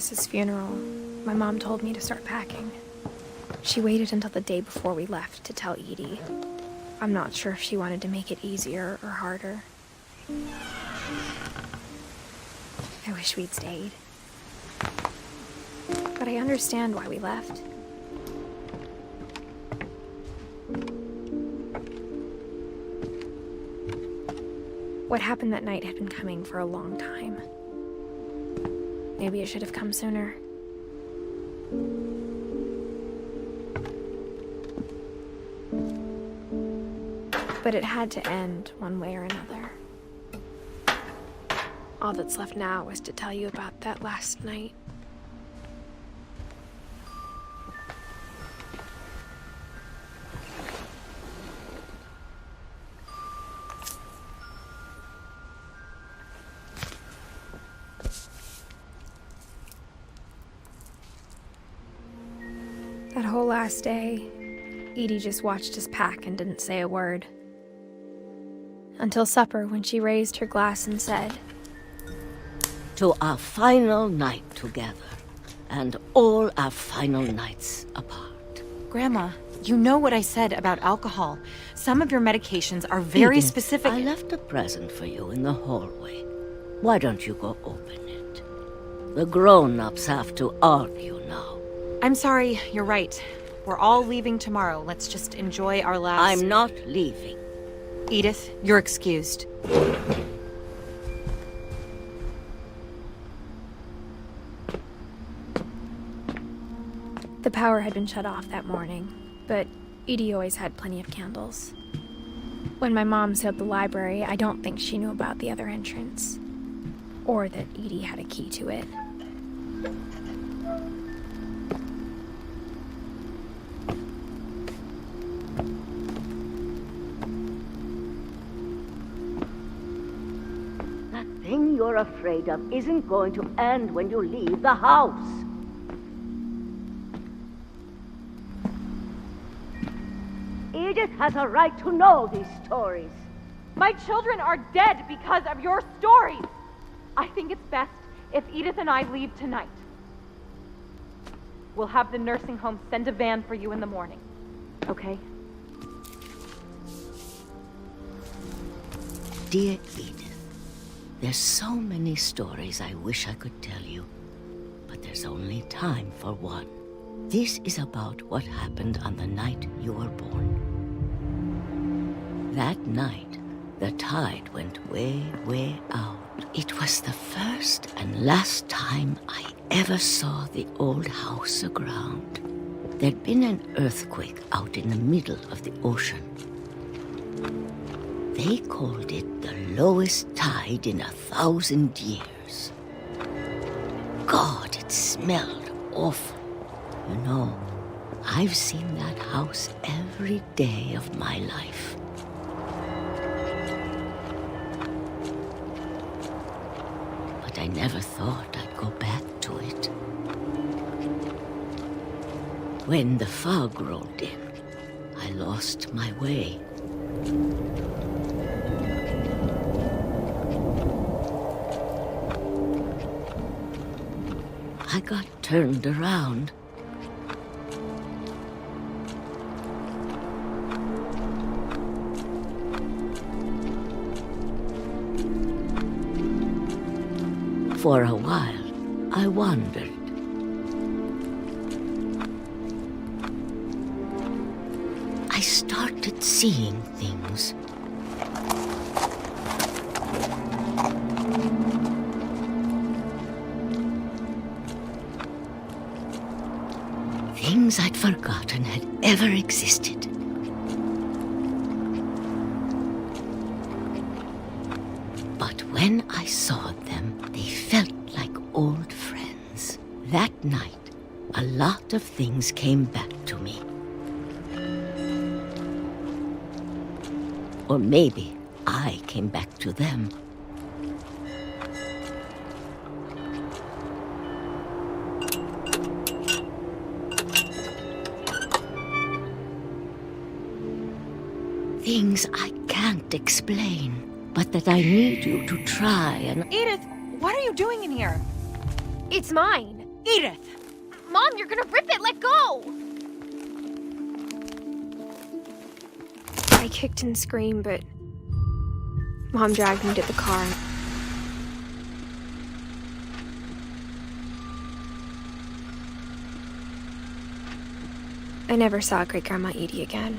Lois's funeral, my mom told me to start packing. She waited until the day before we left to tell Edie. I'm not sure if she wanted to make it easier or harder. I wish we'd stayed. But I understand why we left. What happened that night had been coming for a long time. Maybe it should have come sooner. But it had to end one way or another. All that's left now is to tell you about that last night. That whole last day, Edie just watched us pack and didn't say a word. Until supper, when she raised her glass and said, "To our final night together, and all our final nights apart." Grandma, you know what I said about alcohol. Some of your medications are very Edith, specific. I left a present for you in the hallway. Why don't you go open it? The grown-ups have to argue now. I'm sorry, you're right. We're all leaving tomorrow. Let's just enjoy our last... I'm not leaving. Edith, you're excused. The power had been shut off that morning, but Edie always had plenty of candles. When my mom sealed the library, I don't think she knew about the other entrance, or that Edie had a key to it. That thing you're afraid of isn't going to end when you leave the house. Edith has a right to know these stories. My children are dead because of your stories. I think it's best if Edith and I leave tonight. We'll have the nursing home send a van for you in the morning, okay? Dear Edith, there's so many stories I wish I could tell you, but there's only time for one. This is about what happened on the night you were born. That night, the tide went way, way out. It was the first and last time I ever saw the old house aground. There'd been an earthquake out in the middle of the ocean. They called it the lowest tide in 1,000 years. God, it smelled awful. You know, I've seen that house every day of my life. But I never thought I'd go back to it. When the fog rolled in, I lost my way. I got turned around. For a while, I wandered. I started seeing things. Things I'd forgotten had ever existed. But when I saw them, they felt like old friends. That night, a lot of things came back to me. Or maybe I came back to them. Things I can't explain, but that I need you to try and... Edith, what are you doing in here? It's mine! Edith! Mom, you're gonna rip it! Let go! I kicked and screamed, but Mom dragged me to the car. I never saw Great-Grandma Edie again.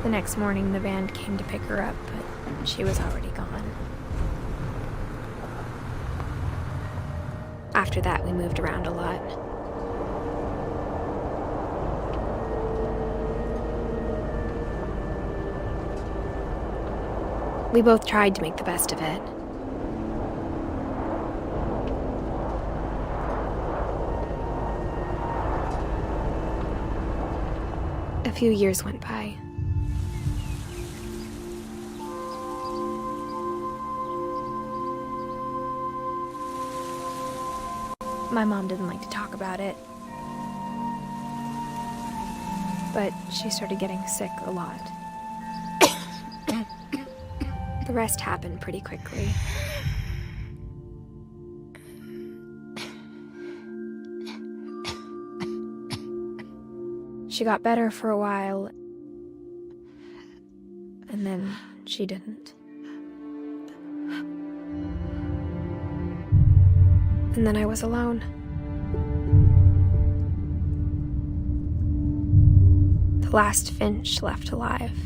The next morning, the van came to pick her up, but she was already gone. After that, we moved around a lot. We both tried to make the best of it. A few years went by. My mom didn't like to talk about it, but she started getting sick a lot. The rest happened pretty quickly. She got better for a while, and then she didn't. And then I was alone. The last Finch left alive.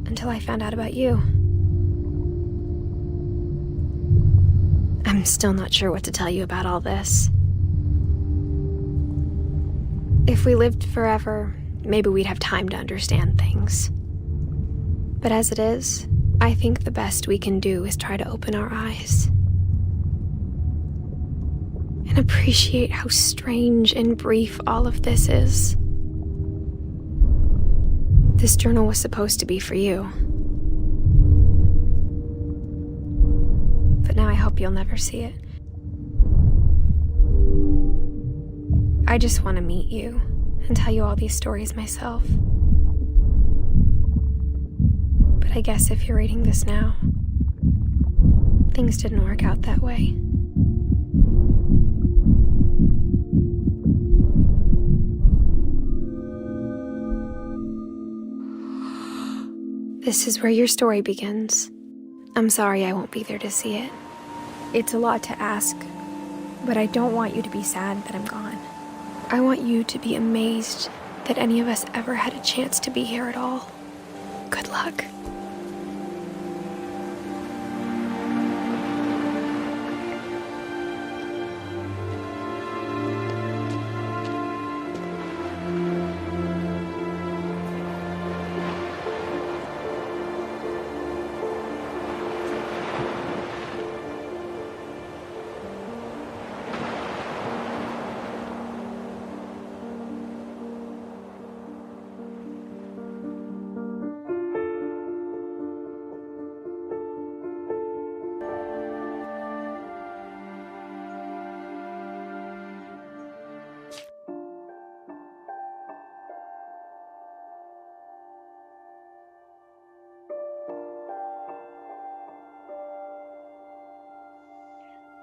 Until I found out about you. I'm still not sure what to tell you about all this. If we lived forever, maybe we'd have time to understand things. But as it is, I think the best we can do is try to open our eyes. And appreciate how strange and brief all of this is. This journal was supposed to be for you. But now I hope you'll never see it. I just want to meet you and tell you all these stories myself. But I guess if you're reading this now, things didn't work out that way. This is where your story begins. I'm sorry I won't be there to see it. It's a lot to ask, but I don't want you to be sad that I'm gone. I want you to be amazed that any of us ever had a chance to be here at all. Good luck.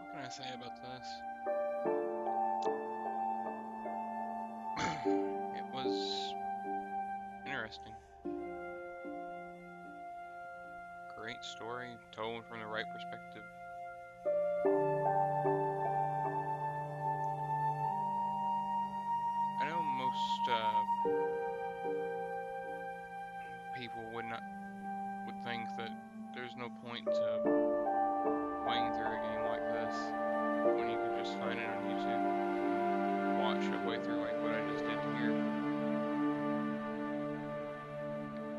What can I say about this? It was interesting. Great story, told from the right perspective. I know most people would think that there's no point to playing through a game like this when you can just find it on YouTube and watch a playthrough like what I just did here.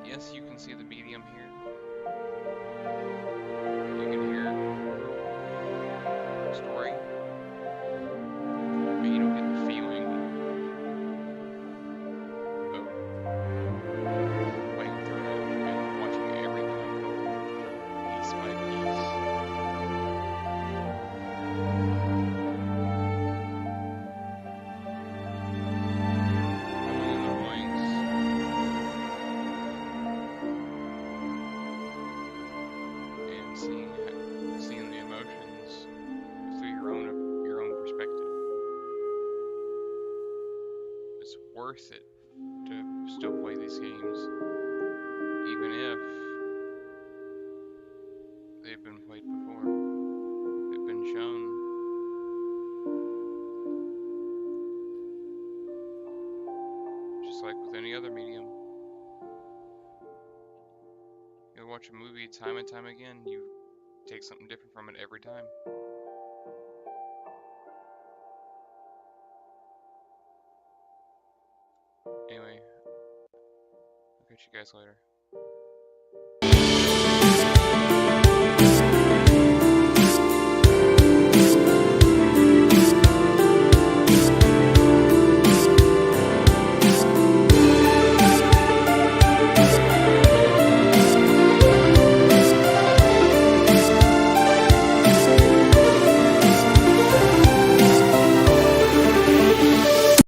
Yes, you can see the medium here. You can hear the story, but you don't get the feeling of playing through it and watching everything piece by piece. Along the lines, worth it to still play these games, even if they've been played before, they've been shown. Just like with any other medium. You'll watch a movie time and time again, you take something different from it every time. Anyway, I'll catch you guys later.